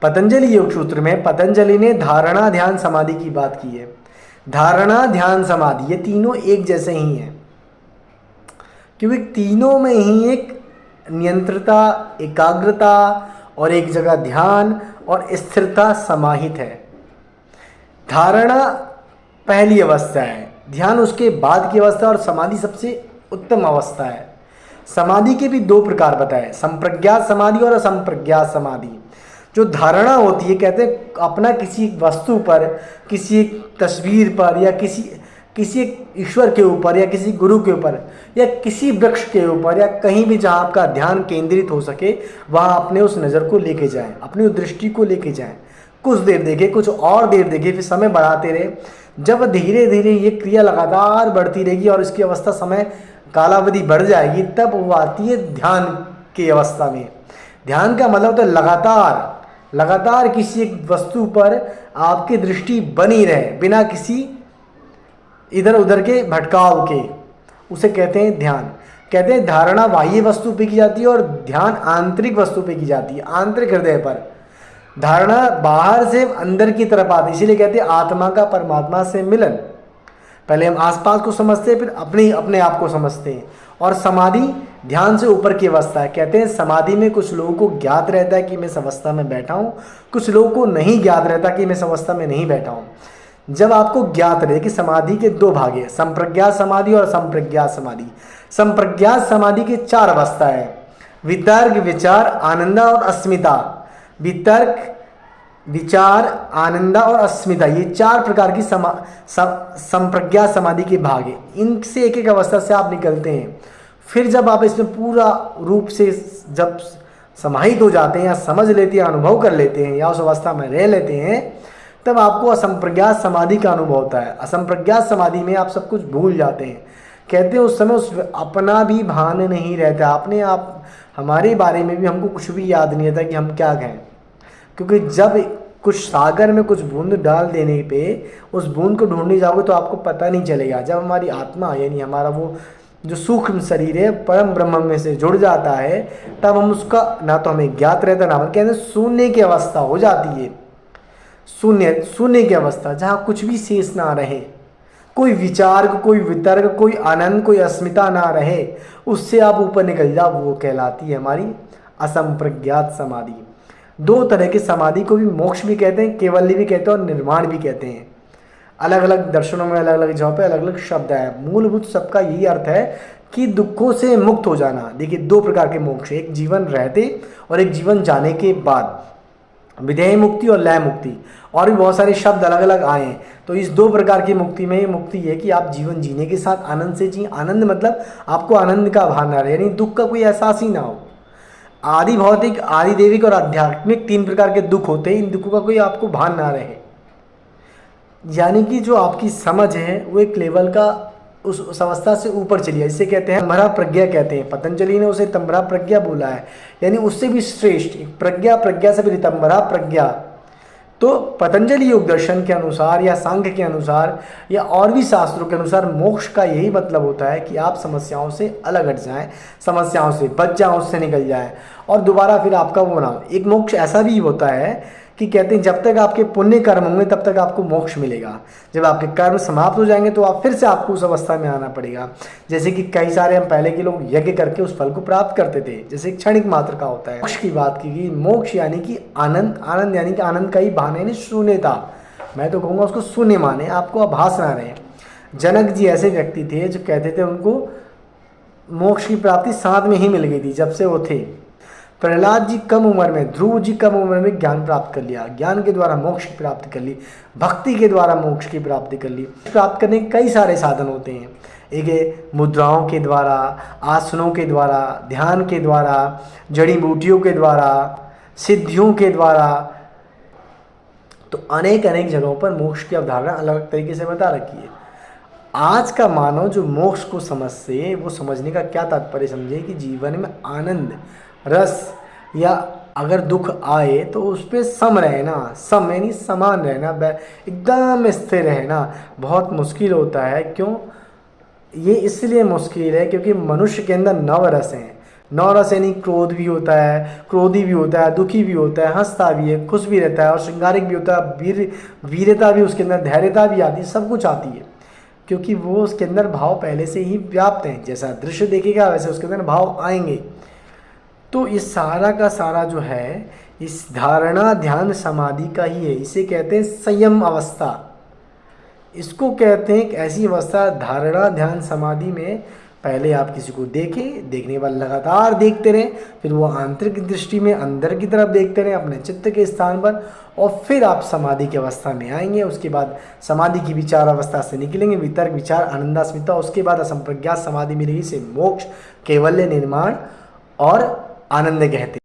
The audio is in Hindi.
पतंजलि योग सूत्र में पतंजलि ने धारणा ध्यान समाधि की बात की है। धारणा ध्यान समाधि ये तीनों एक जैसे ही हैं, क्योंकि तीनों में ही एक नियंत्रता, एकाग्रता और एक जगह ध्यान और स्थिरता समाहित है। धारणा पहली अवस्था है, ध्यान उसके बाद की अवस्था और समाधि सबसे उत्तम अवस्था है। समाधि के भी दो प्रकार बताए, संप्रज्ञात समाधि और असंप्रज्ञात समाधि। जो धारणा होती है, कहते हैं अपना किसी वस्तु पर, किसी एक तस्वीर पर या किसी एक ईश्वर के ऊपर या किसी गुरु के ऊपर या किसी वृक्ष के ऊपर या कहीं भी जहाँ आपका ध्यान केंद्रित हो सके वहाँ अपने उस नज़र को लेके जाएं, अपनी उस दृष्टि को लेके जाएं। कुछ देर देखें, कुछ और देर देखें, फिर समय बढ़ाते रहे। जब धीरे धीरे ये क्रिया लगातार बढ़ती रहेगी और इसकी अवस्था समय कालावधि बढ़ जाएगी, तब वो आती है ध्यान की अवस्था में। ध्यान का मतलब तो लगातार किसी एक वस्तु पर आपकी दृष्टि बनी रहे बिना किसी इधर उधर के भटकाव के, उसे कहते हैं ध्यान। कहते हैं धारणा बाह्य वस्तु पे की जाती है और ध्यान आंतरिक वस्तु पे की जाती है, आंतरिक हृदय पर। धारणा बाहर से अंदर की तरफ आती है, इसीलिए कहते हैं आत्मा का परमात्मा से मिलन। पहले हम आसपास को समझते हैं, फिर अपने आप को समझते हैं। और समाधि ध्यान से ऊपर की अवस्था है। कहते हैं समाधि में कुछ लोगों को ज्ञात रहता है कि मैं इस अवस्था में बैठा हूँ, कुछ लोगों को नहीं ज्ञात रहता कि मैं इस अवस्था में नहीं बैठा हूँ। जब आपको ज्ञात रहे कि समाधि के दो भाग है, संप्रज्ञात समाधि और असंप्रज्ञात समाधि। संप्रज्ञात समाधि की चार अवस्था है, वितर्क, विचार, आनंद और अस्मिता। वितर्क, विचार, आनंदा और अस्मिता, ये चार प्रकार की संप्रज्ञात समाधि के भाग है। इनसे एक एक अवस्था से आप निकलते हैं। फिर जब आप इसमें पूरा रूप से जब समाहित हो जाते हैं या समझ लेते हैं, अनुभव कर लेते हैं या उस अवस्था में रह लेते हैं, तब आपको असंप्रज्ञात समाधि का अनुभव होता है। असंप्रज्ञात समाधि में आप सब कुछ भूल जाते हैं। कहते हैं उस समय उस अपना भी भान नहीं रहता, अपने आप हमारे बारे में भी हमको कुछ भी याद नहीं रहता कि हम क्या कहें। क्योंकि जब कुछ सागर में कुछ बूंद डाल देने पे उस बूंद को ढूंढने जाओगे तो आपको पता नहीं चलेगा। जब हमारी आत्मा यानी हमारा वो जो सूक्ष्म शरीर है परम ब्रह्म में से जुड़ जाता है, तब हम उसका ना तो हमें ज्ञात रहता ना, कहते हैं शून्य की अवस्था हो जाती है। शून्य की अवस्था जहाँ कुछ भी शेष ना रहे, कोई विचार, कोई वितर्क, कोई आनंद, कोई अस्मिता ना रहे, उससे आप ऊपर निकल जाओ, वो कहलाती है हमारी असंप्रज्ञात समाधि। दो तरह की समाधि को भी मोक्ष भी कहते हैं, केवल्य भी कहते हैं और निर्वाण भी कहते हैं। अलग अलग दर्शनों में अलग अलग जगहों पे अलग अलग शब्द है। मूलभूत सबका यही अर्थ है कि दुखों से मुक्त हो जाना। देखिए दो प्रकार के मोक्ष, एक जीवन रहते और एक जीवन जाने के बाद, विधेय मुक्ति और लय मुक्ति। और भी बहुत सारे शब्द अलग अलग आए हैं। तो इस दो प्रकार की मुक्ति में मुक्ति है कि आप जीवन जीने के साथ आनंद से जिए। आनंद मतलब आपको आनंद का भान ना रहे, यानी दुख का कोई एहसास ही ना हो। आदि भौतिक, आदि दैविक और आध्यात्मिक तीन प्रकार के दुख होते हैं। इन दुखों का कोई आपको भान ना रहे, यानी कि जो आपकी समझ है वो एक लेवल का उस अवस्था से ऊपर चली है। जिसे कहते हैं तंभरा प्रज्ञा कहते हैं। पतंजलि ने उसे तंभरा प्रज्ञा बोला है, यानी उससे भी श्रेष्ठ प्रज्ञा से भी तंभरा प्रज्ञा। तो पतंजलि योग दर्शन के अनुसार या सांख्य के अनुसार या और भी शास्त्रों के अनुसार मोक्ष का यही मतलब होता है कि आप समस्याओं से अलग हट जाएं, समस्याओं से बच जाएं, उससे निकल जाएं और दोबारा फिर आपका वो ना। एक मोक्ष ऐसा भी होता है कि कहते हैं जब तक आपके पुण्य कर्म होंगे तब तक आपको मोक्ष मिलेगा। जब आपके कर्म समाप्त हो जाएंगे तो आप फिर से आपको उस अवस्था में आना पड़ेगा। जैसे कि कई सारे हम पहले के लोग यज्ञ करके उस फल को प्राप्त करते थे, जैसे क्षणिक मात्र का होता है। मोक्ष की बात की गई, मोक्ष यानी कि आनंद। आनंद यानी कि आनंद का ही भान है, शून्यता। मैं तो कहूँगा उसको शून्य माने, आपको आभास ना रहे। जनक जी ऐसे व्यक्ति थे जो कहते थे उनको मोक्ष की प्राप्ति साथ में ही मिल गई थी जब से वो थे। प्रहलाद जी कम उम्र में, ध्रुव जी कम उम्र में ज्ञान प्राप्त कर लिया, ज्ञान के द्वारा मोक्ष की प्राप्ति कर ली, भक्ति के द्वारा मोक्ष की प्राप्ति कर ली। प्राप्त करने के कई सारे साधन होते हैं। एक है मुद्राओं के द्वारा, आसनों के द्वारा, ध्यान के द्वारा, जड़ी बूटियों के द्वारा, सिद्धियों के द्वारा। तो अनेक जगहों पर मोक्ष की अवधारणा अलग अलग तरीके से बता रखी है। आज का मानव जो मोक्ष को समझे, वो समझने का क्या तात्पर्य समझे कि जीवन में आनंद रस या अगर दुख आए तो उस पर सम रहना, सम यानी समान रहना, एकदम स्थिर रहना बहुत मुश्किल होता है। क्यों? ये इसलिए मुश्किल है क्योंकि मनुष्य के अंदर 9 रस हैं। नौरासैनिक क्रोध भी होता है, क्रोधी भी होता है, दुखी भी होता है, हंसता भी है, खुश भी रहता है, और श्रृंगारिक भी होता है, वीरता भी उसके अंदर, धैर्यता भी आती है, सब कुछ आती है, क्योंकि वो उसके अंदर भाव पहले से ही व्याप्त हैं। जैसा दृश्य देखेगा वैसे उसके अंदर भाव आएंगे। तो इस सारा का सारा जो है इस धारणा ध्यान समाधि का ही है। इसे कहते हैं संयम अवस्था। इसको कहते हैं एक ऐसी अवस्था, धारणा ध्यान समाधि में पहले आप किसी को देखें, देखने के बाद लगातार देखते रहें, फिर वो आंतरिक दृष्टि में अंदर की तरफ देखते रहें अपने चित्त के स्थान पर, और फिर आप समाधि की अवस्था में आएंगे। उसके बाद समाधि की विचार अवस्था से निकलेंगे, वितर्क विचार आनंदास्मिता, उसके बाद असंप्रज्ञात समाधि मिलेगी, से मोक्ष, कैवल्य, निर्माण और आनंद कहते हैं।